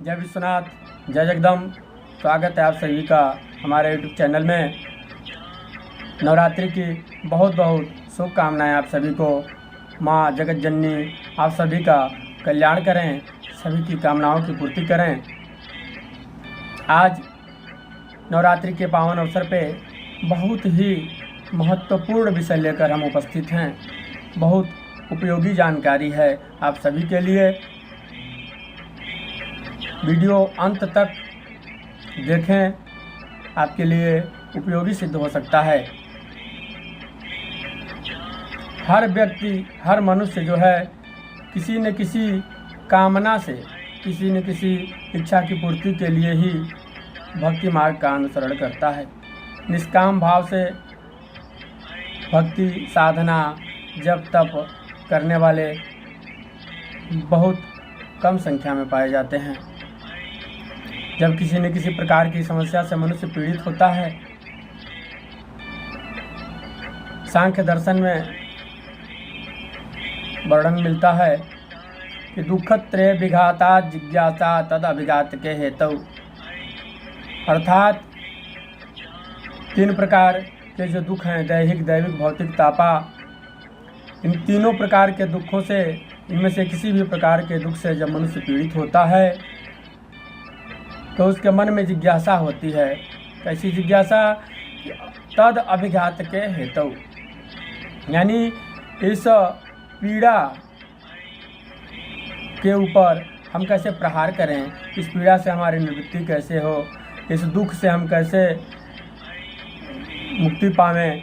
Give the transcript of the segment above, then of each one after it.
जय विश्वनाथ, जय जगदम्ब। स्वागत है आप सभी का हमारे यूट्यूब चैनल में। नवरात्रि की बहुत बहुत शुभकामनाएं आप सभी को। माँ जगत जननी आप सभी का कल्याण करें, सभी की कामनाओं की पूर्ति करें। आज नवरात्रि के पावन अवसर पे बहुत ही महत्वपूर्ण विषय लेकर हम उपस्थित हैं। बहुत उपयोगी जानकारी है आप सभी के लिए। वीडियो अंत तक देखें, आपके लिए उपयोगी सिद्ध हो सकता है। हर व्यक्ति, हर मनुष्य जो है किसी न किसी कामना से, किसी न किसी इच्छा की पूर्ति के लिए ही भक्ति मार्ग का अनुसरण करता है। निष्काम भाव से भक्ति साधना जप तप करने वाले बहुत कम संख्या में पाए जाते हैं। जब किसी न किसी प्रकार की समस्या से मनुष्य पीड़ित होता है, सांख्य दर्शन में वर्णन मिलता है कि दुःखत्रय विघाता जिज्ञासा तद अभिघात के हेतु, अर्थात 3 प्रकार के जो दुख हैं, दैहिक दैविक भौतिक तापा, इन तीनों प्रकार के दुखों से, इनमें से किसी भी प्रकार के दुख से जब मनुष्य पीड़ित होता है तो उसके मन में जिज्ञासा होती है। कैसी जिज्ञासा? तद अभिघात के हेतु, यानी इस पीड़ा के ऊपर हम कैसे प्रहार करें, इस पीड़ा से हमारी निवृत्ति कैसे हो, इस दुख से हम कैसे मुक्ति पावें,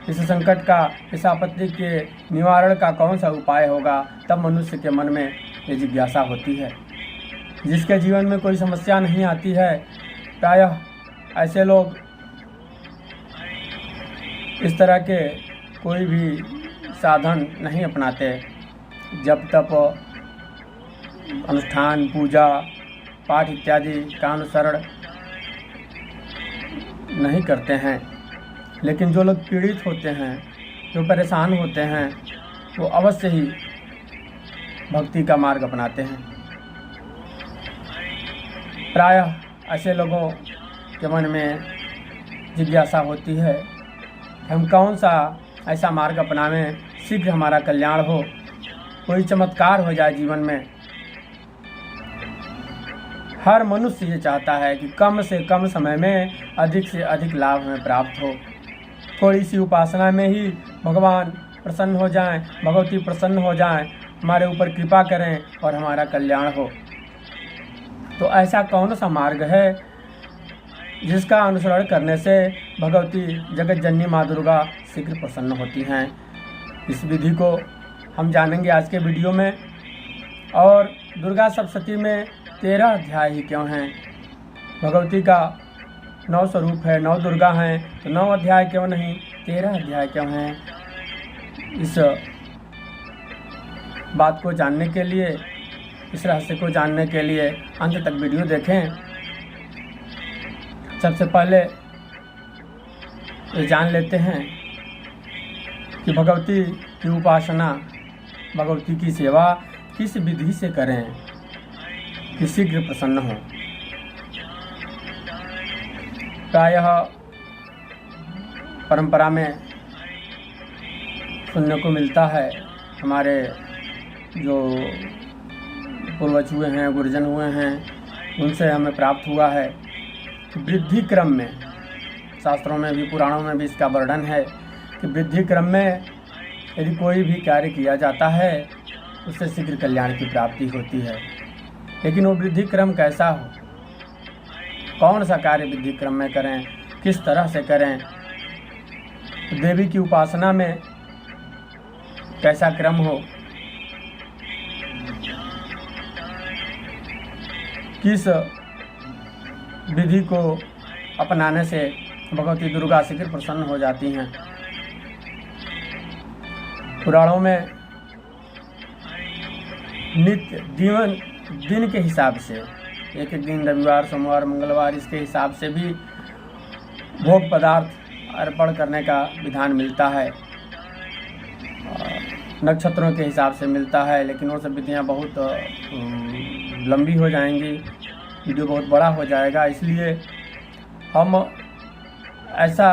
इस संकट का, इस आपत्ति के निवारण का कौन सा उपाय होगा। तब मनुष्य के मन में ये जिज्ञासा होती है। जिसके जीवन में कोई समस्या नहीं आती है, प्रायः ऐसे लोग इस तरह के कोई भी साधन नहीं अपनाते। जप तप अनुष्ठान पूजा पाठ इत्यादि का अनुसरण नहीं करते हैं। लेकिन जो लोग पीड़ित होते हैं, जो परेशान होते हैं, वो अवश्य ही भक्ति का मार्ग अपनाते हैं। प्रायः ऐसे लोगों के मन में जिज्ञासा होती है कि हम कौन सा ऐसा मार्ग अपनावें, शीघ्र हमारा कल्याण हो, कोई चमत्कार हो जाए जीवन में। हर मनुष्य ये चाहता है कि कम से कम समय में अधिक से अधिक लाभ हमें प्राप्त हो। थोड़ी सी उपासना में ही भगवान प्रसन्न हो जाएं, भगवती प्रसन्न हो जाएं, हमारे ऊपर कृपा करें और हमारा कल्याण हो। तो ऐसा कौन सा मार्ग है जिसका अनुसरण करने से भगवती जगत जननी माँ दुर्गा शीघ्र प्रसन्न होती हैं? इस विधि को हम जानेंगे आज के वीडियो में। और दुर्गा सप्तशती में 13 अध्याय ही क्यों हैं? भगवती का 9 स्वरूप है, 9 दुर्गा हैं, तो 9 अध्याय क्यों नहीं, 13 अध्याय क्यों हैं? इस बात को जानने के लिए, इस रहस्य को जानने के लिए अंत तक वीडियो देखें। सबसे पहले ये जान लेते हैं कि भगवती की उपासना, भगवती की सेवा किस विधि से करें कि शीघ्र प्रसन्न हो। प्रायः परंपरा में सुनने को मिलता है, हमारे जो पूर्वज हुए हैं, गुरुजन हुए हैं, उनसे हमें प्राप्त हुआ है कि वृद्धि क्रम में, शास्त्रों में भी पुराणों में भी इसका वर्णन है कि वृद्धि क्रम में यदि कोई भी कार्य किया जाता है उससे शीघ्र कल्याण की प्राप्ति होती है। लेकिन वो वृद्धि क्रम कैसा हो, कौन सा कार्य वृद्धि क्रम में करें, किस तरह से करें, देवी की उपासना में कैसा क्रम हो, किस विधि को अपनाने से भगवती दुर्गा शीघ्र प्रसन्न हो जाती हैं। पुराणों में नित्य दिन के हिसाब से, एक एक दिन, रविवार सोमवार मंगलवार, इसके हिसाब से भी भोग पदार्थ अर्पण करने का विधान मिलता है। नक्षत्रों के हिसाब से मिलता है, लेकिन वो सब विधियाँ बहुत लंबी हो जाएंगी, वीडियो बहुत बड़ा हो जाएगा। इसलिए हम ऐसा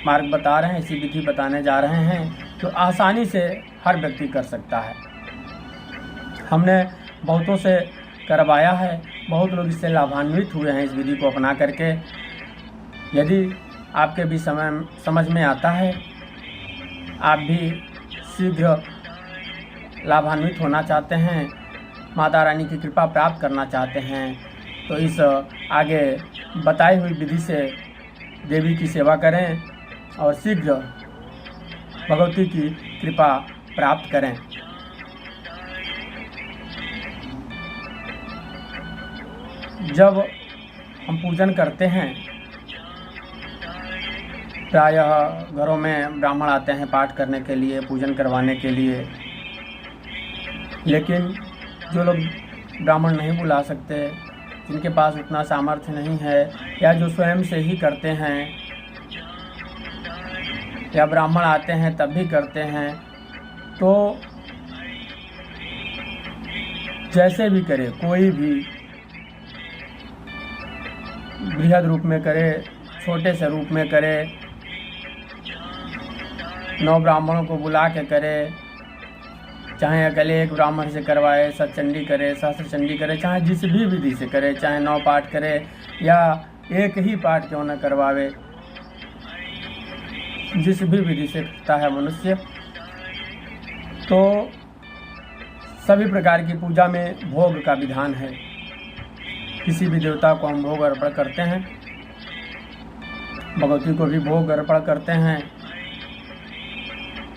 मार्ग बता रहे हैं, ऐसी विधि बताने जा रहे हैं जो आसानी से हर व्यक्ति कर सकता है। हमने बहुतों से करवाया है, बहुत लोग इससे लाभान्वित हुए हैं इस विधि को अपना करके। यदि आपके भी समझ में आता है, आप भी शीघ्र लाभान्वित होना चाहते हैं, माता रानी की कृपा प्राप्त करना चाहते हैं, तो इस आगे बताई हुई विधि से देवी की सेवा करें और शीघ्र भगवती की कृपा प्राप्त करें। जब हम पूजन करते हैं, प्रायः घरों में ब्राह्मण आते हैं पाठ करने के लिए, पूजन करवाने के लिए, लेकिन जो लोग ब्राह्मण नहीं बुला सकते, जिनके पास उतना सामर्थ्य नहीं है, या जो स्वयं से ही करते हैं, या ब्राह्मण आते हैं तब भी करते हैं, तो जैसे भी करे, कोई भी बृहद रूप में करे, छोटे से रूप में करे, 9 ब्राह्मणों को बुला के करे, चाहे अकेले एक ब्राह्मण से करवाए, सतचंडी करे, सहस्त्र चंडी करे, चाहे जिस भी विधि से करे, चाहे 9 पाठ करे या एक ही पाठ क्यों न करवावे, जिस भी विधि से करता है मनुष्य, तो सभी प्रकार की पूजा में भोग का विधान है। किसी भी देवता को हम भोग अर्पण करते हैं, भगवती को भी भोग अर्पण करते हैं।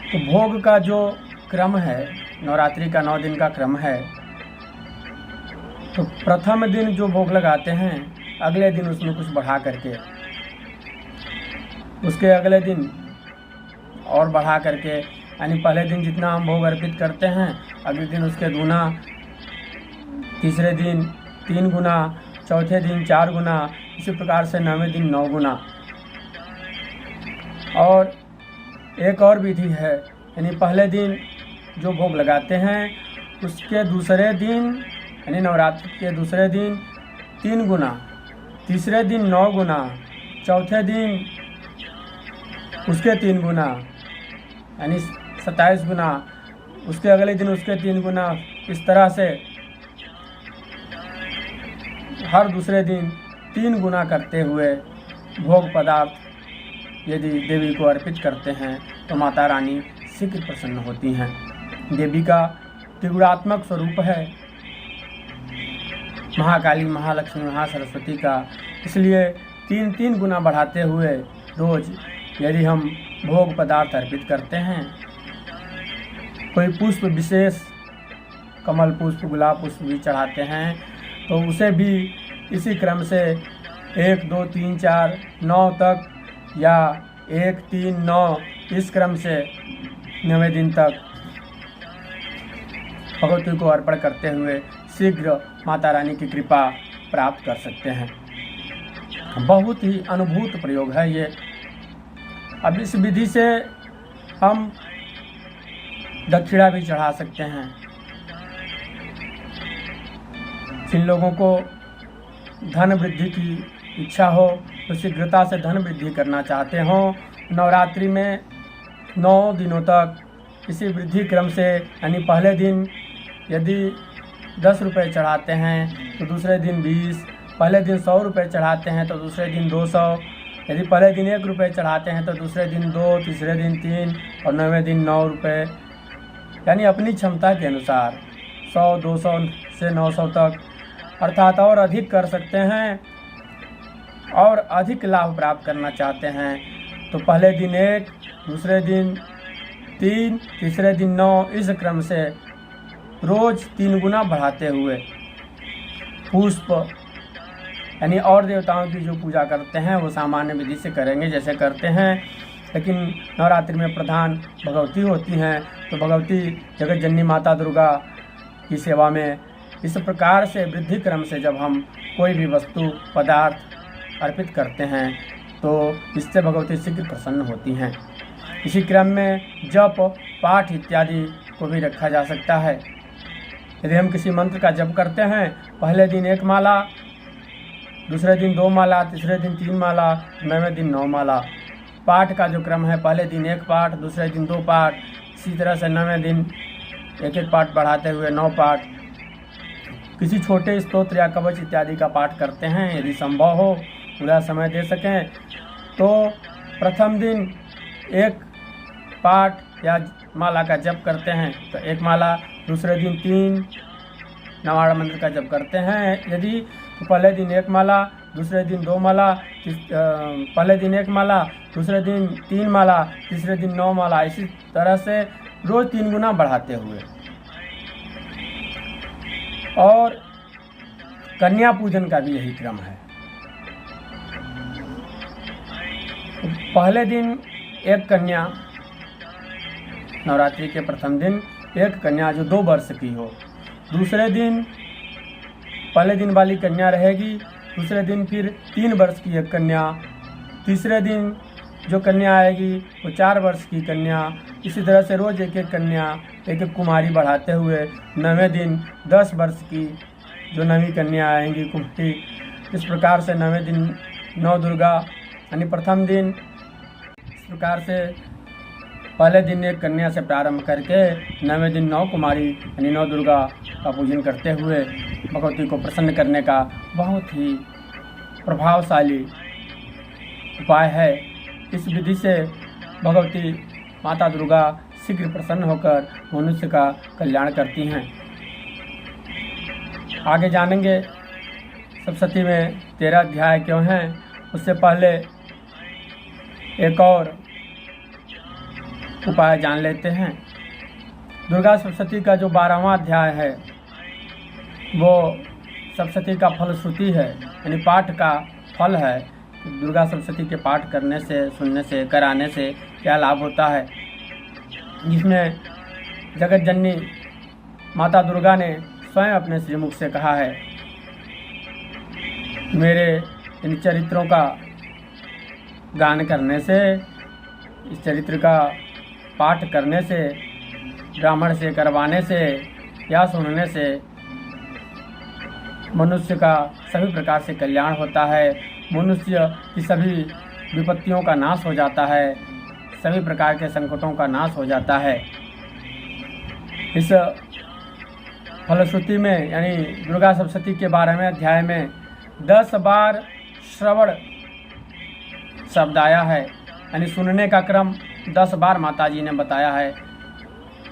तो भोग का जो क्रम है, नवरात्रि का 9 दिन का क्रम है, तो प्रथम दिन जो भोग लगाते हैं, अगले दिन उसमें कुछ बढ़ा करके, उसके अगले दिन और बढ़ा करके, यानी पहले दिन जितना हम भोग अर्पित करते हैं, अगले दिन उसके गुना, तीसरे दिन 3 गुना, चौथे दिन 4 गुना, इसी प्रकार से 9वें दिन 9 गुना। और एक और विधि है, यानी पहले दिन जो भोग लगाते हैं, उसके दूसरे दिन, यानी नवरात्रि के दूसरे दिन 3 गुना, तीसरे दिन 9 गुना, चौथे दिन उसके 3 गुना, यानी 27 गुना, उसके अगले दिन उसके 3 गुना, इस तरह से हर दूसरे दिन 3 गुना करते हुए भोग पदार्थ यदि देवी को अर्पित करते हैं, तो माता रानी शीघ्र प्रसन्न होती हैं। देवी का त्रिगुणात्मक स्वरूप है, महाकाली, महालक्ष्मी, महासरस्वती का, इसलिए 3-3 गुना बढ़ाते हुए रोज यदि हम भोग पदार्थ अर्पित करते हैं, कोई पुष्प विशेष, कमल पुष्प, गुलाब पुष्प भी चढ़ाते हैं, तो उसे भी इसी क्रम से 1, 2, 3, 4, 9 तक, या 1, 3, 9, इस क्रम से 9वें दिन तक भगवती को अर्पण करते हुए शीघ्र माता रानी की कृपा प्राप्त कर सकते हैं। बहुत ही अनुभूत प्रयोग है ये। अब इस विधि से हम दक्षिणा भी चढ़ा सकते हैं। जिन लोगों को धन वृद्धि की इच्छा हो, तो शीघ्रता से धन वृद्धि करना चाहते हो, नवरात्रि में 9 दिनों तक इसी वृद्धि क्रम से, यानी पहले दिन यदि 10 रुपये चढ़ाते हैं तो दूसरे दिन 20, पहले दिन 100 रुपये चढ़ाते हैं तो दूसरे दिन 200, यदि पहले दिन 1 रुपये चढ़ाते हैं तो दूसरे दिन 2, तीसरे दिन 3 और 9वें दिन 9 रुपये, यानी अपनी क्षमता के अनुसार 100, 200 से 900 तक, अर्थात और अधिक कर सकते हैं। और अधिक लाभ प्राप्त करना चाहते हैं तो पहले दिन 1, दूसरे दिन 3, तीसरे दिन 9, इस क्रम से रोज 3 गुना बढ़ाते हुए पुष्प, यानी और देवताओं की जो पूजा करते हैं वो सामान्य विधि से करेंगे जैसे करते हैं, लेकिन नवरात्रि में प्रधान भगवती होती हैं, तो भगवती जगत जननी माता दुर्गा की सेवा में इस प्रकार से वृद्धि क्रम से जब हम कोई भी वस्तु पदार्थ अर्पित करते हैं तो इससे भगवती शीघ्र प्रसन्न होती हैं। इसी क्रम में जप, पाठ इत्यादि को भी रखा जा सकता है। यदि हम किसी मंत्र का जप करते हैं, पहले दिन 1 माला, दूसरे दिन 2 माला, तीसरे दिन 3 माला, 9वें दिन 9 माला। पाठ का जो क्रम है, पहले दिन 1 पाठ, दूसरे दिन 2 पाठ, इसी तरह से 9वें दिन 1-1 पाठ बढ़ाते हुए 9 पाठ। किसी छोटे स्तोत्र या कवच इत्यादि का पाठ करते हैं। यदि संभव हो, पूरा समय दे सकें तो प्रथम दिन 1 पाठ या माला का जप करते हैं तो 1 माला, दूसरे दिन 3 नवाड़ा मंत्र का जप करते हैं यदि तो पहले दिन 1 माला, दूसरे दिन 2 माला, पहले दिन 1 माला, दूसरे दिन 3 माला, तीसरे दिन 9 माला, इसी तरह से रोज 3 गुना बढ़ाते हुए। और कन्या पूजन का भी यही क्रम है। पहले दिन 1 कन्या, नवरात्रि के प्रथम दिन 1 कन्या जो 2 वर्ष की हो। दूसरे दिन पहले दिन वाली कन्या रहेगी, दूसरे दिन फिर 3 वर्ष की 1 कन्या, तीसरे दिन जो कन्या आएगी वो 4 वर्ष की कन्या। इसी तरह से रोज 1-1 कन्या, 1-1 कुमारी बढ़ाते हुए 9वें दिन 10 वर्ष की जो नवी कन्या आएंगी कुमारी। इस प्रकार से 9वें दिन 9 दुर्गा यानी प्रथम दिन। इस प्रकार से पहले दिन 1 कन्या से प्रारंभ करके 9वें दिन 9 कुमारी यानी 9 दुर्गा का पूजन करते हुए भगवती को प्रसन्न करने का बहुत ही प्रभावशाली उपाय है। इस विधि से भगवती माता दुर्गा शीघ्र प्रसन्न होकर मनुष्य का कल्याण करती हैं। आगे जानेंगे सप्तशती में 13 अध्याय क्यों हैं। उससे पहले एक और उपाय जान लेते हैं। दुर्गा सप्तशती का जो 12वां अध्याय है वो सप्तशती का फलश्रुति है, यानी पाठ का फल है। दुर्गा सप्तशती के पाठ करने से, सुनने से, कराने से क्या लाभ होता है, जिसमें जगत जननी माता दुर्गा ने स्वयं अपने श्रीमुख से कहा है, मेरे इन चरित्रों का गान करने से, इस चरित्र का पाठ करने से, ब्राह्मण से करवाने से या सुनने से मनुष्य का सभी प्रकार से कल्याण होता है। मनुष्य की सभी विपत्तियों का नाश हो जाता है, सभी प्रकार के संकटों का नाश हो जाता है। इस फलश्रुति में यानी दुर्गा सप्तशती के 12वें अध्याय में 10 बार श्रवण शब्द आया है, यानी सुनने का क्रम 10 बार माताजी ने बताया है।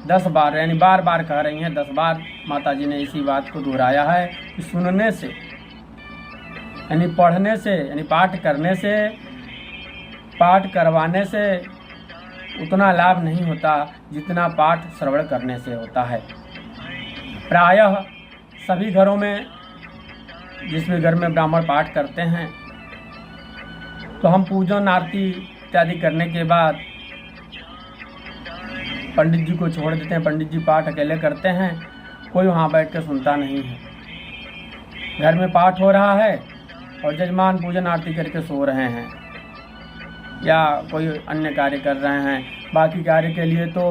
10 बार यानी बार बार कह रही हैं, 10 बार माताजी ने इसी बात को दोहराया है कि सुनने से यानी पढ़ने से, यानी पाठ करने से, पाठ करवाने से उतना लाभ नहीं होता जितना पाठ श्रवण करने से होता है। प्रायः सभी घरों में, जिस भी घर में ब्राह्मण पाठ करते हैं, तो हम पूजन आरती इत्यादि करने के बाद पंडित जी को छोड़ देते हैं। पंडित जी पाठ अकेले करते हैं, कोई वहाँ बैठ कर सुनता नहीं है। घर में पाठ हो रहा है और जजमान पूजन आरती करके सो रहे हैं या कोई अन्य कार्य कर रहे हैं। बाकी कार्य के लिए तो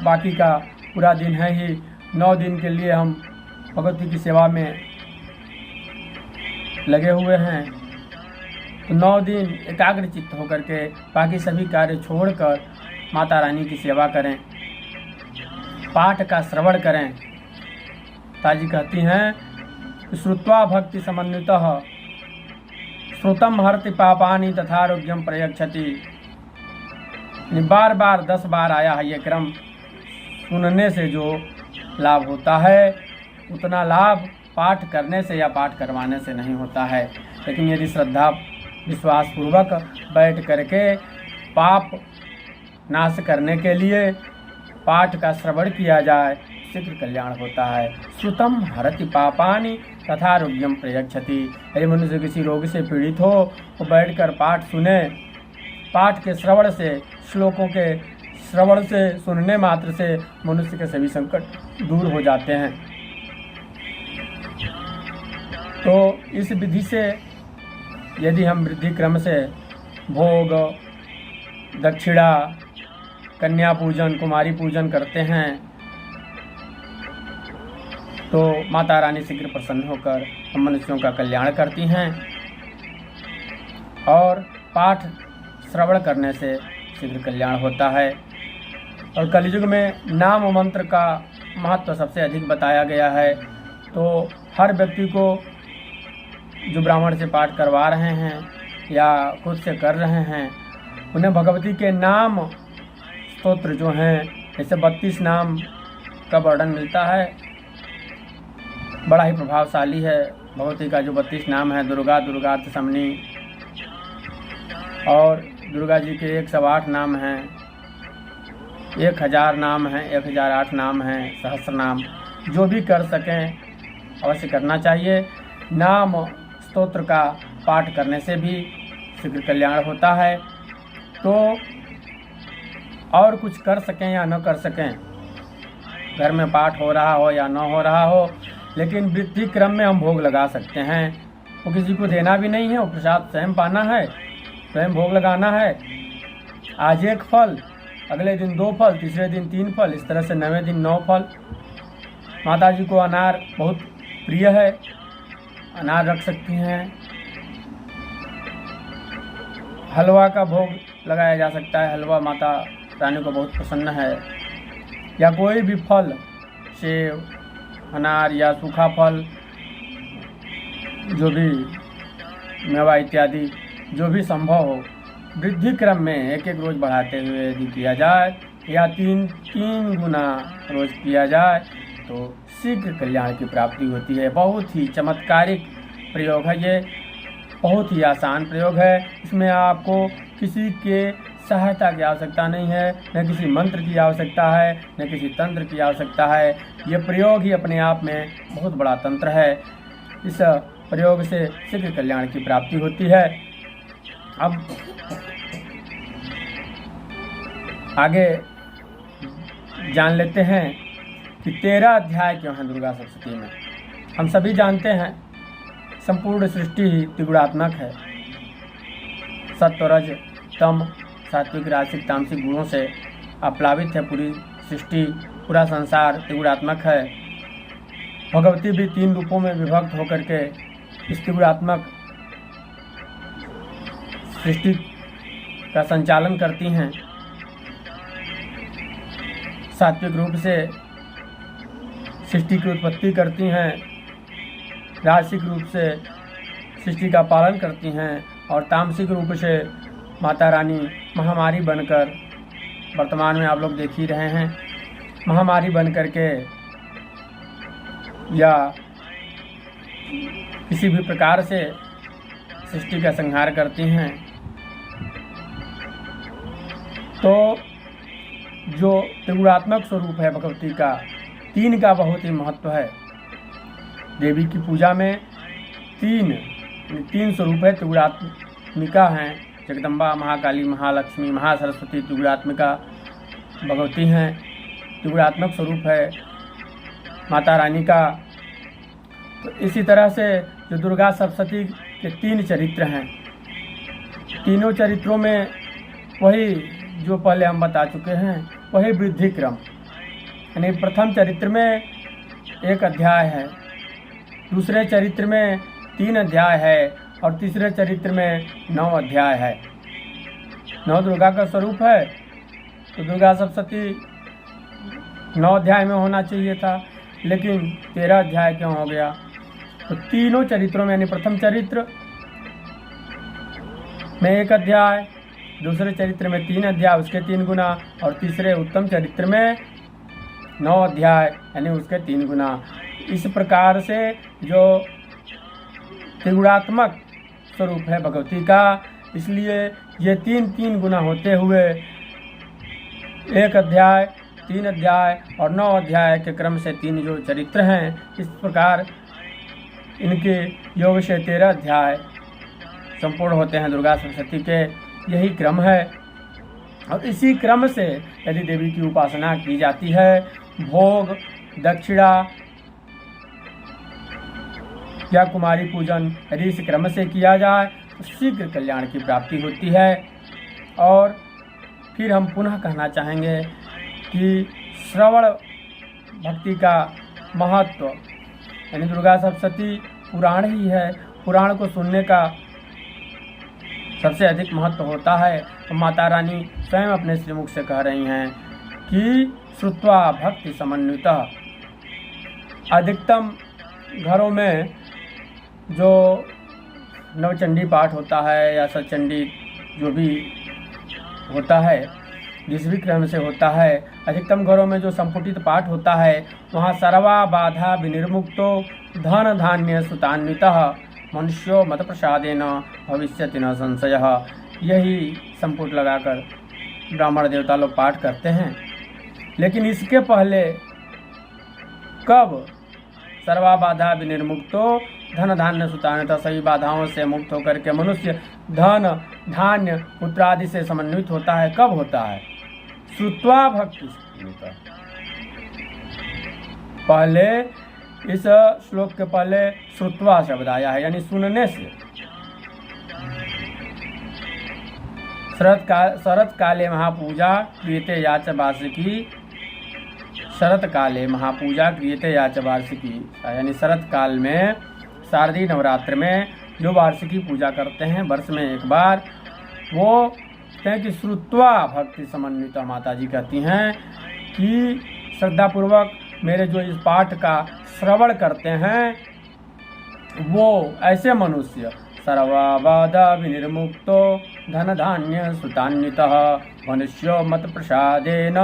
बाकी का पूरा दिन है ही, 9 दिन के लिए हम भगवती की सेवा में लगे हुए हैं। तो 9 दिन एकाग्र चित्त होकर के बाकी सभी कार्य छोड़कर माता रानी की सेवा करें, पाठ का श्रवण करें। ताजी कहती हैं, श्रुत्वा भक्ति समन्वितः श्रुतम हरति पापानि तथारोग्यम प्रयच्छति। बार बार 10 बार आया है ये क्रम। सुनने से जो लाभ होता है उतना लाभ पाठ करने से या पाठ करवाने से नहीं होता है। लेकिन यदि श्रद्धा विश्वास पूर्वक बैठ करके पाप नाश करने के लिए पाठ का श्रवण किया जाए, शीघ्र कल्याण होता है। श्रुतम हरति पापानि तथारोग्यम प्रयच्छति। यदि मनुष्य किसी रोग से पीड़ित हो तो बैठकर पाठ सुने। पाठ के श्रवण से, श्लोकों के श्रवण से, सुनने मात्र से मनुष्य के सभी संकट दूर हो जाते हैं। तो इस विधि से यदि हम वृद्धि क्रम से भोग, दक्षिणा, कन्या पूजन, कुमारी पूजन करते हैं तो माता रानी शीघ्र प्रसन्न होकर हम मनुष्यों का कल्याण करती हैं और पाठ श्रवण करने से शीघ्र कल्याण होता है। और कलयुग में नाम मंत्र का महत्व सबसे अधिक बताया गया है। तो हर व्यक्ति को जो ब्राह्मण से पाठ करवा रहे हैं या खुद से कर रहे हैं, उन्हें भगवती के नाम स्तोत्र जो हैं, जैसे 32 नाम का वर्णन मिलता है, बड़ा ही प्रभावशाली है। भगवती का जो 32 नाम है, दुर्गा, दुर्गार्थ समनी, और दुर्गा जी के 108 नाम हैं, 1000 नाम हैं, 1008 नाम हैं, सहस्र नाम, जो भी कर सकें अवश्य करना चाहिए। नाम स्तोत्र का पाठ करने से भी शीघ्र कल्याण होता है। तो और कुछ कर सकें या न कर सकें, घर में पाठ हो रहा हो या न हो रहा हो, लेकिन वृद्धि क्रम में हम भोग लगा सकते हैं। वो किसी को देना भी नहीं है, वो प्रसाद स्वयं पाना है, स्वयं भोग लगाना है। आज 1 फल, अगले दिन 2 फल, तीसरे दिन 3 फल, इस तरह से 9वें दिन 9 फल। माता जी को अनार बहुत प्रिय है, अनार रख सकती हैं। हलवा का भोग लगाया जा सकता है, हलवा माता रानी को बहुत पसंद है। या कोई भी फल, सेब, अनार या सूखा फल, जो भी मेवा इत्यादि, जो भी संभव हो, वृद्धि क्रम में एक रोज बढ़ाते हुए यदि किया जाए या 3 गुना रोज किया जाए तो शीघ्र कल्याण की प्राप्ति होती है। बहुत ही चमत्कारिक प्रयोग है ये, बहुत ही आसान प्रयोग है। इसमें आपको किसी के सहायता की आवश्यकता नहीं है, न किसी मंत्र की आवश्यकता है, न किसी तंत्र की आवश्यकता है। ये प्रयोग ही अपने आप में बहुत बड़ा तंत्र है। इस प्रयोग से शीघ्र कल्याण की प्राप्ति होती है। अब आगे जान लेते हैं कि 13 अध्याय क्यों हैं दुर्गा सप्तशती में। हम सभी जानते हैं संपूर्ण सृष्टि ही त्रिगुणात्मक है। सत्व, रज, तम, सात्विक, राजसिक, तामसिक गुणों से आप्लावित है पूरी सृष्टि, पूरा संसार त्रिगुणात्मक है। भगवती भी 3 रूपों में विभक्त होकर के इस त्रिगुणात्मक सृष्टि का संचालन करती हैं। सात्विक रूप से सृष्टि की उत्पत्ति करती हैं, राजसिक रूप से सृष्टि का पालन करती हैं, और तामसिक रूप से माता रानी महामारी बनकर, वर्तमान में आप लोग देख ही रहे हैं, महामारी बन करके या किसी भी प्रकार से सृष्टि का संहार करती हैं। तो जो त्रिगुणात्मक स्वरूप है भगवती का, 3 का बहुत ही महत्व है। देवी की पूजा में 3 स्वरूप है, त्रिगुणात्मिका हैं। जगदम्बा, महाकाली, महालक्ष्मी, महासरस्वती त्रिगुणात्मिका भगवती हैं। त्रिगुणात्मक स्वरूप है माता रानी का। तो इसी तरह से जो दुर्गा सप्तशती के 3 चरित्र हैं, तीनों चरित्रों में वही जो पहले हम बता चुके हैं, वही वृद्धि क्रम। यानी प्रथम चरित्र में 1 अध्याय है, दूसरे चरित्र में 3 अध्याय है, और तीसरे चरित्र में 9 अध्याय है। 9 दुर्गा का स्वरूप है, तो दुर्गा सप्तशती 9 अध्याय में होना चाहिए था, लेकिन 13 अध्याय क्यों हो गया? तो तीनों चरित्रों में, यानी प्रथम चरित्र में 1 अध्याय, दूसरे चरित्र में 3 अध्याय, उसके 3 गुना, और तीसरे उत्तम चरित्र में 9 अध्याय, यानी उसके 3 गुना। इस प्रकार से जो त्रिगुणात्मक स्वरूप है भगवती का, इसलिए ये 3 गुना होते हुए 1 अध्याय, 3 अध्याय और 9 अध्याय के क्रम से 3 जो चरित्र हैं, इस प्रकार इनके योग से 13 अध्याय संपूर्ण होते हैं दुर्गा सप्तशती के। यही क्रम है, और इसी क्रम से यदि देवी की उपासना की जाती है, भोग, दक्षिणा या कुमारी पूजन यदि इस क्रम से किया जाए तो शीघ्र कल्याण की प्राप्ति होती है। और फिर हम पुनः कहना चाहेंगे कि श्रवण भक्ति का महत्व यानी दुर्गा सप्तशती पुराण ही है। पुराण को सुनने का सबसे अधिक महत्व होता है। तो माता रानी स्वयं अपने श्रीमुख से कह रही हैं कि श्रुत्वा भक्ति समन्वितः। अधिकतम घरों में जो नवचंडी पाठ होता है या सचंडी जो भी होता है, जिस भी क्रम से होता है, अधिकतम घरों में जो संपुटित पाठ होता है वहाँ सर्वा बाधा विनिर्मुक्तो धन धान्य सुतान्वितः मनुष्यो मत प्रसादेन भविष्यति न संशयः। यही संपुट लगाकर ब्राह्मण देवता लोग पाठ करते हैं। लेकिन इसके पहले कब सर्वा बाधा विनिर्मुक्तो धन धान्य सुतान्वितः, सभी बाधाओं से मुक्त होकर के मनुष्य धन धान्य पुत्र आदि से समन्वित होता है। कब होता है? श्रुत्वा भक्ति। पहले इस श्लोक के पहले श्रुत्वा शब्द आया है, यानी सुनने से। शरत काले महापूजा क्रियते याच वार्षिकी। शरत काले महापूजा क्रियते याच वार्षिकी, यानी शरत काल में शारदीय नवरात्र में जो वार्षिकी पूजा करते हैं वर्ष में एक बार, वो कहते हैं कि श्रुत्वा भक्ति समन्वित। माता जी कहती हैं कि श्रद्धापूर्वक मेरे जो इस पाठ का श्रवण करते हैं वो ऐसे मनुष्य सर्वा बाधा विनिर्मुक्तो धन धान्य सुतान्वितः मनुष्यो मत प्रसादेन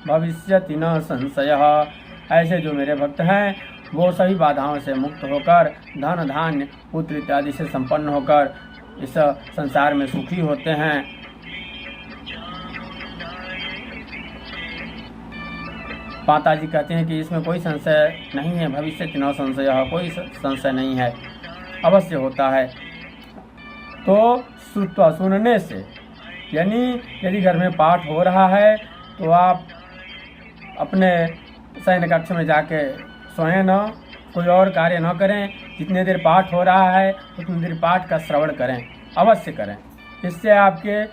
भविष्यति न संशयः। ऐसे जो मेरे भक्त हैं वो सभी बाधाओं से मुक्त होकर धन धान्य पुत्र इत्यादि से संपन्न होकर इस संसार में सुखी होते हैं। माता जी कहते हैं कि इसमें कोई संशय नहीं है, भविष्य न संशय, कोई संशय नहीं है, अवश्य होता है। तो श्रुत्वा सुनने से, यानी यदि घर में पाठ हो रहा है तो आप अपने शयन कक्ष में जाके सोएं न, कोई और कार्य न करें। जितने देर पाठ हो रहा है उतनी देर पाठ का श्रवण करें, अवश्य करें। इससे आपके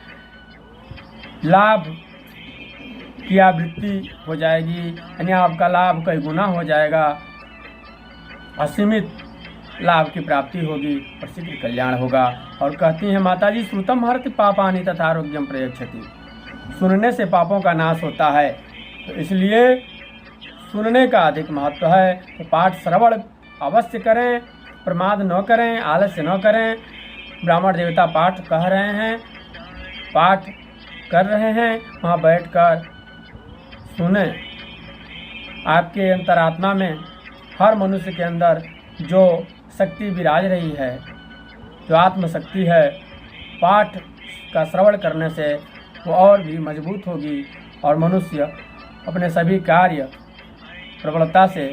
लाभ की आवृत्ति हो जाएगी, यानी आपका लाभ कई गुना हो जाएगा, असीमित लाभ की प्राप्ति होगी और शीघ्र कल्याण होगा। और कहती हैं माता जी, श्रुतम हरति पापानि तथा आरोग्यम प्रयच्छति। सुनने से पापों का नाश होता है, तो इसलिए सुनने का अधिक महत्व है। तो पाठ श्रवण अवश्य करें, प्रमाद न करें, आलस्य न करें। ब्राह्मण देवता पाठ कह रहे हैं, पाठ कर रहे हैं, वहाँ बैठकर सुने। आपके अंतरात्मा में, हर मनुष्य के अंदर जो शक्ति विराज रही है, जो आत्मशक्ति है, पाठ का श्रवण करने से वो और भी मजबूत होगी और मनुष्य अपने सभी कार्य प्रबलता से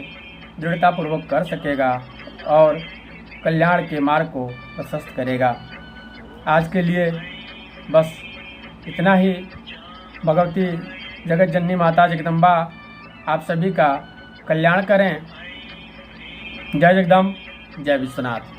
दृढ़तापूर्वक कर सकेगा और कल्याण के मार्ग को प्रशस्त करेगा। आज के लिए बस इतना ही। भगवती जगत जननी माता जगदम्बा आप सभी का कल्याण करें। जय जगदम्ब, जय विश्वनाथ।